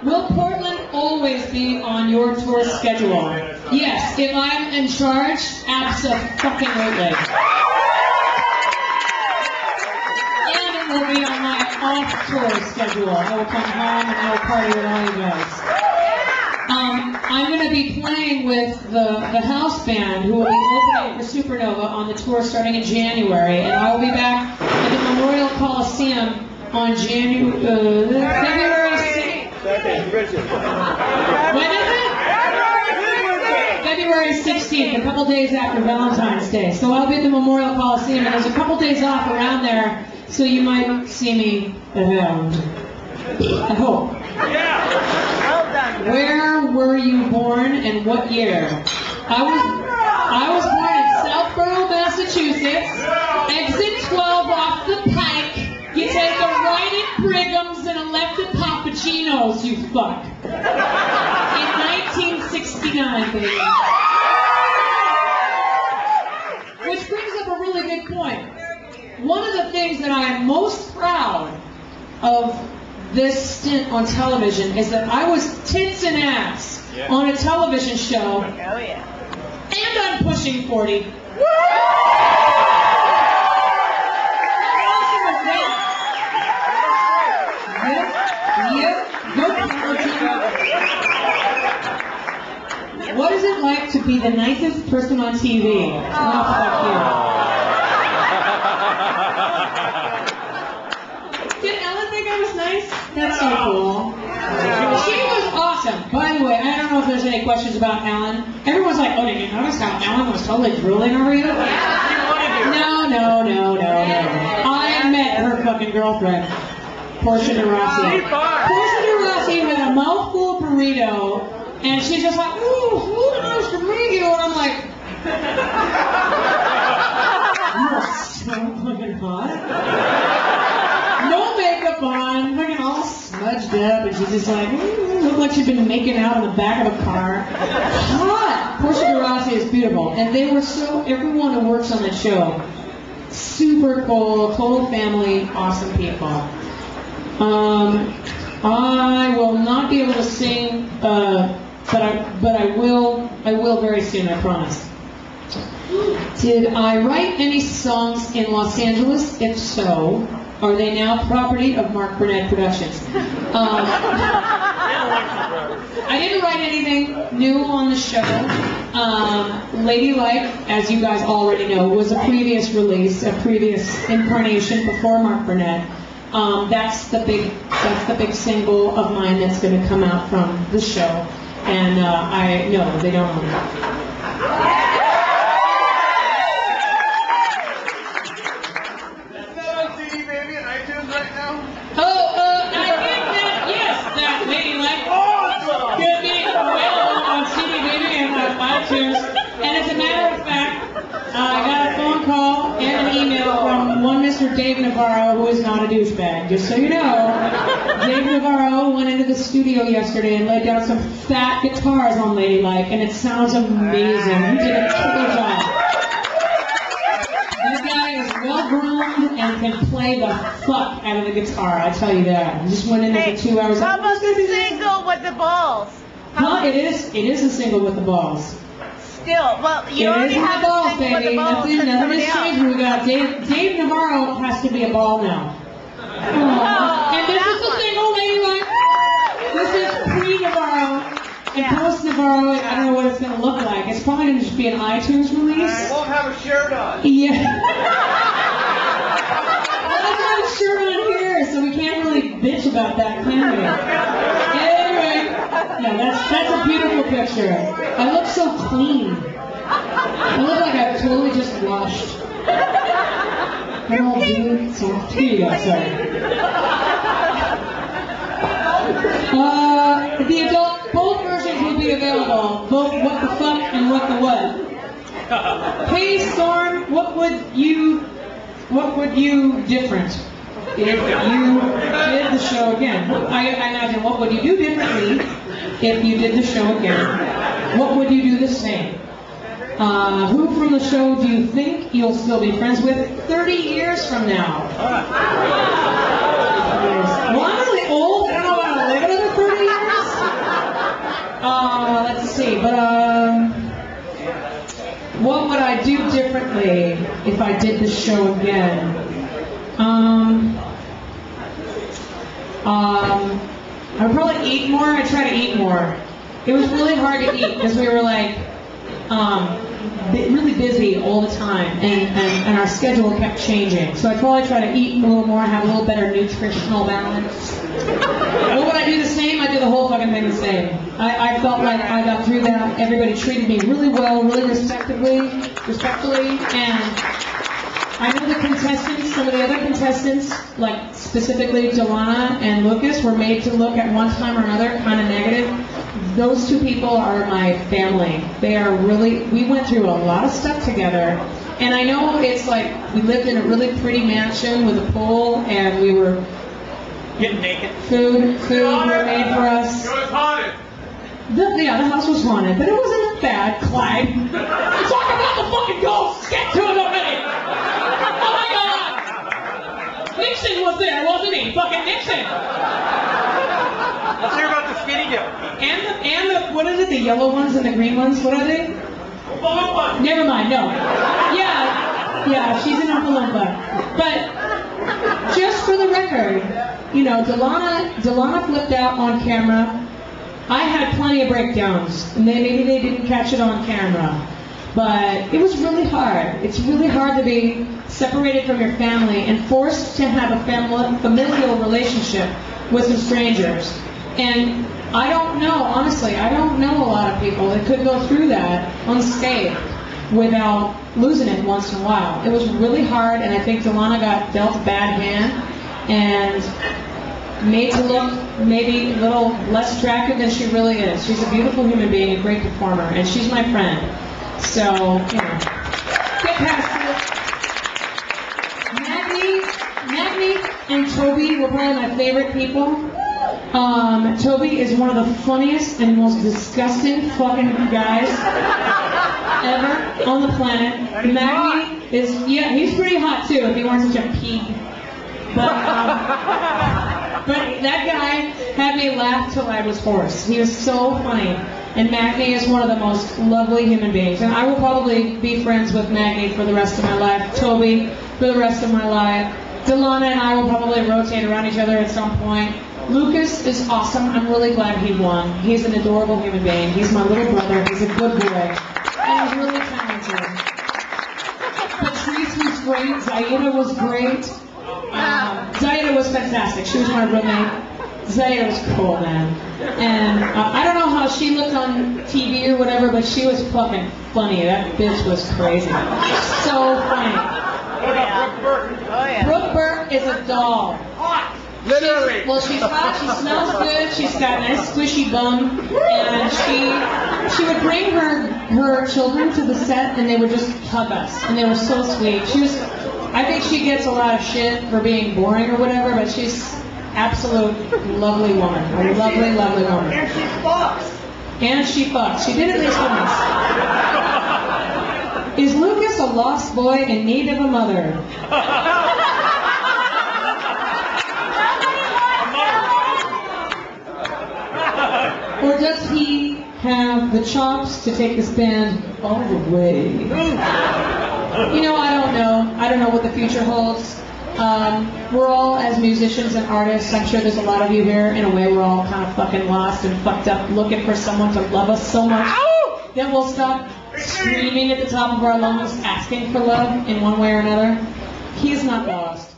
Will Portland always be on your tour schedule? Yes, if I'm in charge, abso-fucking-lutely. And it will be on my off-tour schedule. I will come home and I will party with all you guys. I'm going to be playing with the house band who will be opening for Supernova on the tour starting in January, and I will be back at the Memorial Coliseum on February 6th. When is it? February 16th, a couple days after Valentine's Day. So I'll be at the Memorial Coliseum, and there's a couple days off around there, so you might see me around. I hope. Where were you born and what year? I was born in Southborough, Massachusetts. Exit 12 off the Pike. You take a right at Brigham's and a left at Pappuccino's, you fuck. In 1969, baby. Which brings up a really good point. One of the things that I am most proud of this stint on television is that I was tits and ass on a television show, and I'm pushing 40. What is it like to be the nicest person on TV? Oh, fuck you. Did Ellen think I was nice? That's so cool. She was awesome. By the way, I don't know if there's any questions about Ellen. Everyone's like, oh, did you notice how Ellen was totally drooling over you? No. I met her fucking girlfriend, Portia de Rossi. Portia de Rossi had a mouthful of burrito, and she's just like, ooh, nice to meet you. And I'm like, you are so fucking hot. No makeup on, looking all smudged up, and she's just like, looked like she'd been making out in the back of a car. Hot! Portia de Rossi is beautiful, and they were everyone who works on the show, super cool, total family, awesome people. I will not be able to sing, but I will very soon, I promise. Did I write any songs in Los Angeles? If so, are they now property of Mark Burnett Productions? I didn't write anything new on the show. Ladylike, as you guys already know, was a previous release, a previous incarnation before Mark Burnett. That's the big single of mine that's going to come out from the show. And no, they don't own it. And as a matter of fact, I got a phone call and an email from one Mr. Dave Navarro, who is not a douchebag. Just so you know, Dave Navarro went into the studio yesterday and laid down some fat guitars on Ladylike, and it sounds amazing. He did a killer job. That guy is well groomed and can play the fuck out of the guitar, I tell you that. He just went in there for 2 hours. How about the single with the balls? Huh? It is a single with the balls. Still, well, you already have the balls, baby. Nothing has changed. We got Dave Navarro has to be a ball now. And this is the single, Ladylike. This is pre-Navarro and post-Navarro. I don't know what it's going to look like. It's probably going to just be an iTunes release. I won't have a shirt on. Yeah. Well, I don't have a shirt on here, so we can't really bitch about that, can we? Anyway, no, that's a beautiful picture. I look so clean. I look like I've totally just washed. Here you go, sorry. The adult, both versions will be available. Both What the Fuck and What the What. Hey Storm, what would you different if you did the show again? I imagine, what would you do differently if you did the show again? What would you do the same? Who from the show do you think you'll still be friends with 30 years from now? Well, I'm really old. I don't know if I'll live another 30 differently if I did the show again? I would probably eat more. I try to eat more. It was really hard to eat because we were like really busy all the time, and our schedule kept changing. So I'd probably try to eat a little more, have a little better nutritional balance. What would I do the same? I'd do the whole fucking thing the same. I felt like I got through that. Everybody treated me really well, really respectfully, and I know the contestants, some of the other contestants, like specifically Delana and Lukas, were made to look at one time or another kind of negative. Those two people are my family. They are really, we went through a lot of stuff together. And I know it's like, we lived in a really pretty mansion with a pool, and we were getting naked. Food were made for us. It was haunted. The house was haunted, but it wasn't bad, Clyde. You're talking about the fucking ghosts! Get to it already! Oh my God! Nixon was there, wasn't he? Fucking Nixon! Let's hear about the skinny dip. And the, what is it, the yellow ones and the green ones? What are they? Never mind, no. Yeah, she's an Oompa But just for the record, you know, Delana flipped out on camera. I had plenty of breakdowns, and maybe they didn't catch it on camera. But it was really hard. It's really hard to be separated from your family and forced to have a familial relationship with some strangers. And I don't know, honestly, I don't know a lot of people that could go through that unscathed without losing it once in a while. It was really hard, and I think Delana got dealt a bad hand and made to look maybe a little less attractive than she really is. She's a beautiful human being, a great performer, and she's my friend. So, you know, get past it. Maggie and Toby were probably my favorite people. Toby is one of the funniest and most disgusting fucking guys ever on the planet. Maggie is, yeah, he's pretty hot too if he weren't such a pig. But that guy had me laugh till I was hoarse. He was so funny. And Maggie is one of the most lovely human beings. And I will probably be friends with Maggie for the rest of my life. Toby for the rest of my life. Delana and I will probably rotate around each other at some point. Lukas is awesome. I'm really glad he won. He's an adorable human being. He's my little brother. He's a good boy. And he's really talented. Patrice was great. Zaida was great. Zaida was fantastic. She was my roommate. Zaida was cool, man. And I don't know how she looked on TV or whatever, but she was fucking funny. That bitch was crazy. So funny. What about Brooke Burke? Oh, yeah. Brooke Burke is a doll. Hot! Literally. She's hot, she smells good, she's got a nice squishy bum, and she would bring her children to the set, and they would just hug us, and they were so sweet. I think she gets a lot of shit for being boring or whatever, but she's absolute lovely woman. A lovely, lovely woman. And she fucks. And she fucks. She did at least once. Is Lukas a lost boy in need of a mother? Or does he have the chops to take this band all the way? You know, I don't know. I don't know what the future holds. We're all, as musicians and artists, I'm sure there's a lot of you here, in a way we're all kind of fucking lost and fucked up, looking for someone to love us so much that we'll stop screaming at the top of our lungs, asking for love in one way or another. He is not lost.